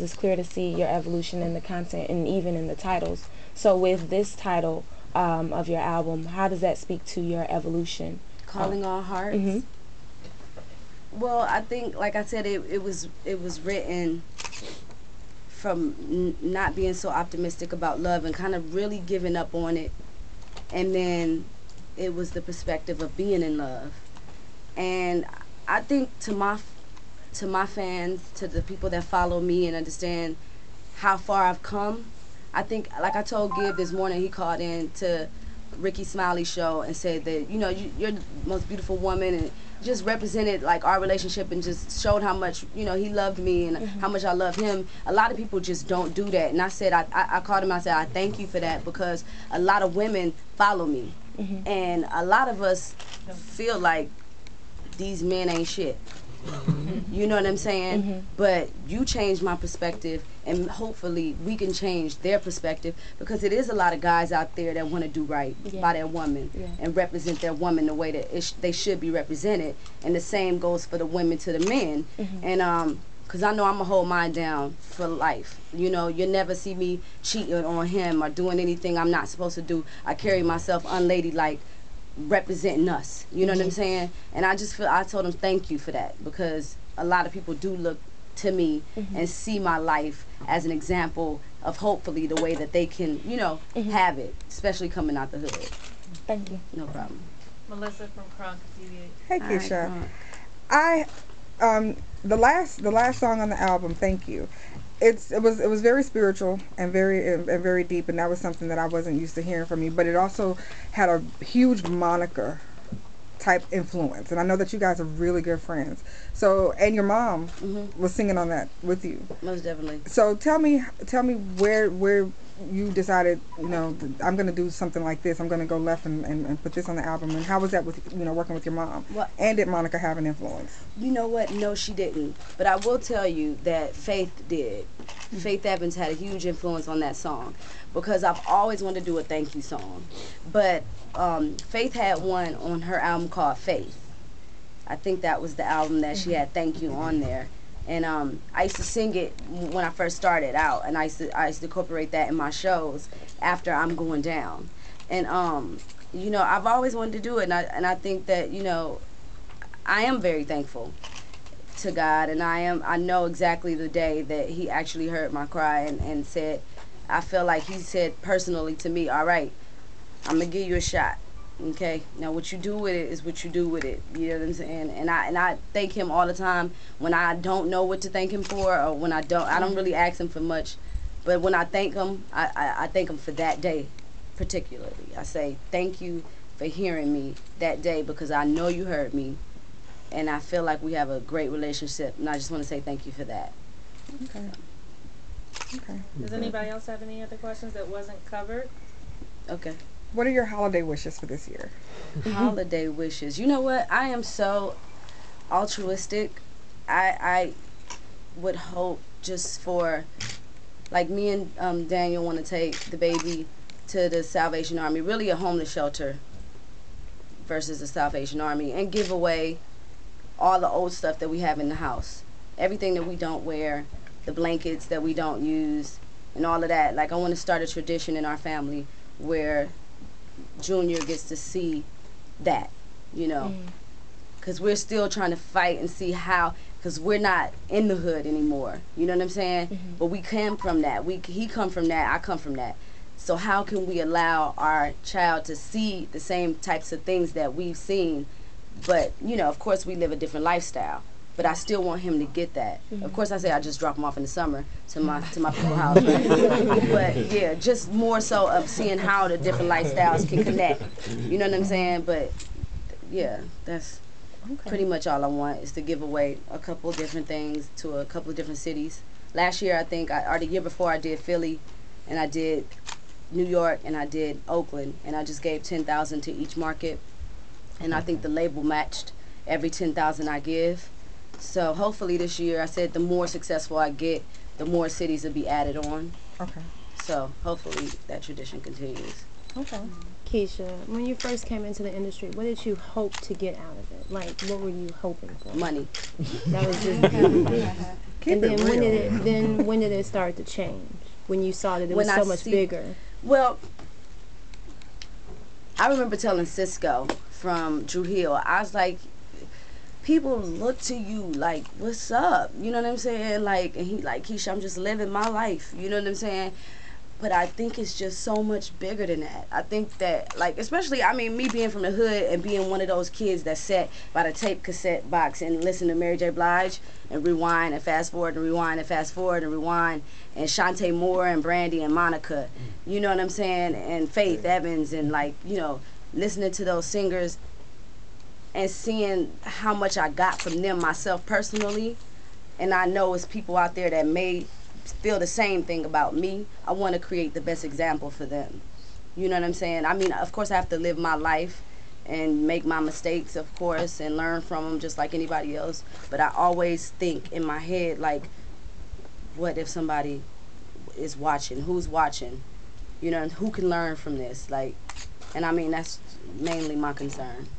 It's clear to see your evolution in the content and even in the titles. So with this title of your album, how does that speak to your evolution? Calling All Hearts. Mm-hmm. Well, I think, like I said, it was written from not being so optimistic about love and kind of really giving up on it, and then it was the perspective of being in love. And I think to my fans, to the people that follow me and understand how far I've come, I think, like I told Gib this morning, he called in to Ricky Smiley's show and said that, you know, you're the most beautiful woman, and just represented like our relationship and just showed how much, you know, he loved me and how much I love him. A lot of people just don't do that. And I said, I called him, I said, I thank you for that, because a lot of women follow me. And a lot of us feel like these men ain't shit. You know what I'm saying? But you changed my perspective, and hopefully we can change their perspective, because it is a lot of guys out there that want to do right by their woman and represent their woman the way that they should be represented. And the same goes for the women to the men. And because I know I'm going to hold mine down for life. You know, you'll never see me cheating on him or doing anything I'm not supposed to do. I carry myself unladylike, representing us, you know what I'm saying? And I just feel, I told him thank you for that, because a lot of people do look to me and see my life as an example of hopefully the way that they can, you know, have it, especially coming out the hood. Thank you. No problem. Melissa from Kronk TV. Hey Keisha, the last song on the album, Thank You. It was very spiritual and very deep, and that was something that I wasn't used to hearing from you. But it also had a huge Monica type influence, and I know that you guys are really good friends. So, and your mom was singing on that with you. Most definitely. So tell me where you decided, you know, I'm going to do something like this. I'm going to go left and put this on the album. And how was that with, you know, working with your mom? Well, and did Monica have an influence? You know what? No, she didn't. But I will tell you that Faith did. Faith Evans had a huge influence on that song, because I've always wanted to do a thank you song. But Faith had one on her album called Faith. I think that was the album that she had Thank You on there. And I used to sing it when I first started out, and I used to incorporate that in my shows after I'm going down. And you know, I've always wanted to do it, and I think that, you know, I am very thankful to God, and I know exactly the day that He actually heard my cry and said, I feel like He said personally to me, all right, I'm gonna give you a shot. Okay, now what you do with it is what you do with it. You know what I'm saying? And I thank Him all the time when I don't know what to thank Him for, or when I don't really ask Him for much. But when I thank Him, I thank Him for that day particularly. I say thank you for hearing me that day, because I know you heard me, and I feel like we have a great relationship, and I just want to say thank you for that. Okay. Okay. Does anybody else have any other questions that wasn't covered? Okay. What are your holiday wishes for this year? Holiday wishes. You know what? I am so altruistic. I would hope just for, like, me and Daniel want to take the baby to the Salvation Army, really a homeless shelter versus the Salvation Army, and give away all the old stuff that we have in the house. Everything that we don't wear, the blankets that we don't use, and all of that. Like, I want to start a tradition in our family where Junior gets to see that, you know, because we're still trying to fight and see how, because we're not in the hood anymore, you know what I'm saying? But we came from that. He come from that, I come from that. So how can we allow our child to see the same types of things that we've seen, but, you know, of course we live a different lifestyle. But I still want him to get that. Of course, I say I just drop him off in the summer to my people's house. But yeah, just more so of seeing how the different lifestyles can connect. You know what I'm saying? But yeah, that's pretty much all I want, is to give away a couple different things to a couple of different cities. Last year, I think, or the year before, I did Philly, and I did New York, and I did Oakland, and I just gave $10,000 to each market. And I think the label matched every $10,000 I give. So hopefully this year, I said the more successful I get, the more cities will be added on. Okay. So hopefully that tradition continues. Okay. Keisha, when you first came into the industry, what did you hope to get out of it? Like, what were you hoping for? Money. That was just Keep and it then when real. when did it start to change? When you saw that it was When I so much see- bigger. Well, I remember telling Cisco from Drew Hill, I was like, people look to you like, what's up? You know what I'm saying? Like, and he like, Keisha, I'm just living my life. You know what I'm saying? But I think it's just so much bigger than that. I think that, like, especially, I mean, me being from the hood and being one of those kids that sat by the tape cassette box and listened to Mary J. Blige and rewind and fast forward and rewind and fast forward and rewind, and Shantae Moore and Brandy and Monica, you know what I'm saying, and Faith Evans, and, like, you know, listening to those singers and seeing how much I got from them myself personally. And I know it's people out there that may feel the same thing about me. I want to create the best example for them. You know what I'm saying? I mean, of course, I have to live my life and make my mistakes, of course, and learn from them just like anybody else. But I always think in my head, like, what if somebody is watching? Who's watching? You know, and who can learn from this? Like, and I mean, that's mainly my concern.